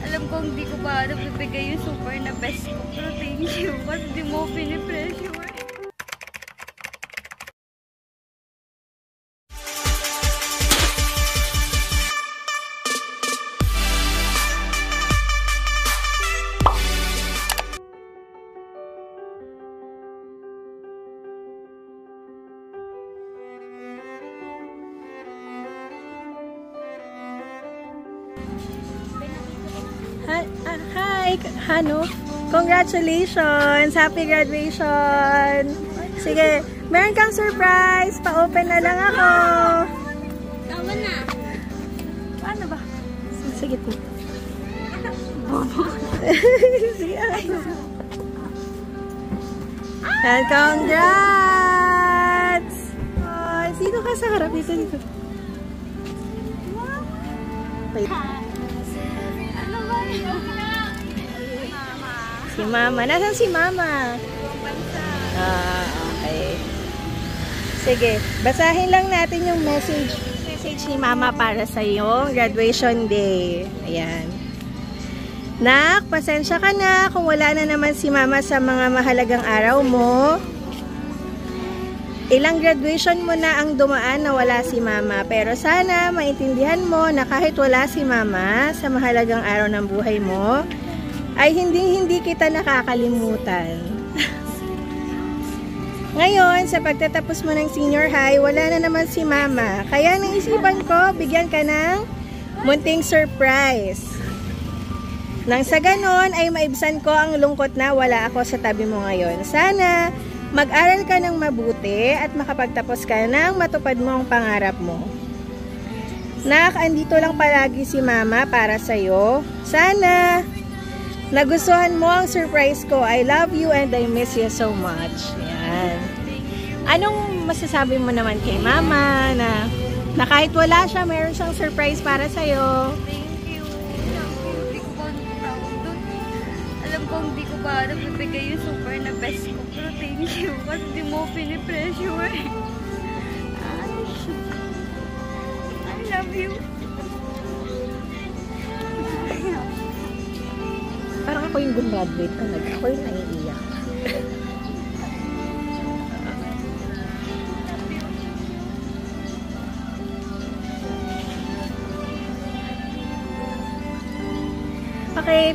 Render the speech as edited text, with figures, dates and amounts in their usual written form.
Alam ko hindi ko pa nabibigay yung super na best ko. Pero thank you. Kasi di mo pinipressure. Hi, Hano. Congratulations! Happy graduation! Sige, meron kang surprise. Pa-open na lang ako. Tama na. Paano ba? Sige po. Sige. And congrats! Oh, dito ka sa harap. Dito. Wait. Si Mama. Nasaan si Mama? Okay. Sige, basahin lang natin yung message ni Mama para sa iyong graduation day. Ayan. Nak, pasensya ka na kung wala na naman si Mama sa mga mahalagang araw mo. Ilang graduation mo na ang dumaan na wala si Mama. Pero sana maintindihan mo na kahit wala si Mama sa mahalagang araw ng buhay mo, ay hindi kita nakakalimutan. Ngayon, sa pagtatapos mo ng senior high, wala na naman si Mama. Kaya naisipan ko, bigyan ka ng munting surprise. Nang sa ganon, ay maibsan ko ang lungkot na wala ako sa tabi mo ngayon. Sana mag-aral ka ng mabuti at makapagtapos ka ng matupad mo ang pangarap mo. Nak, andito lang palagi si Mama para sa'yo. Sana nagustuhan mo ang surprise ko. I love you and I miss you so much. Yan. Anong masasabi mo naman kay Mama na kahit wala siya, meron siyang surprise para sa'yo? Thank you. Hindi ko pa tawag doon. Alam ko hindi ko pa nabibigay yung super na best ko. Pero thank you. Kasi di mo pinipressure. I love you. Parang ako yung gumraduate talaga. Ako yung naiiyak. Okay,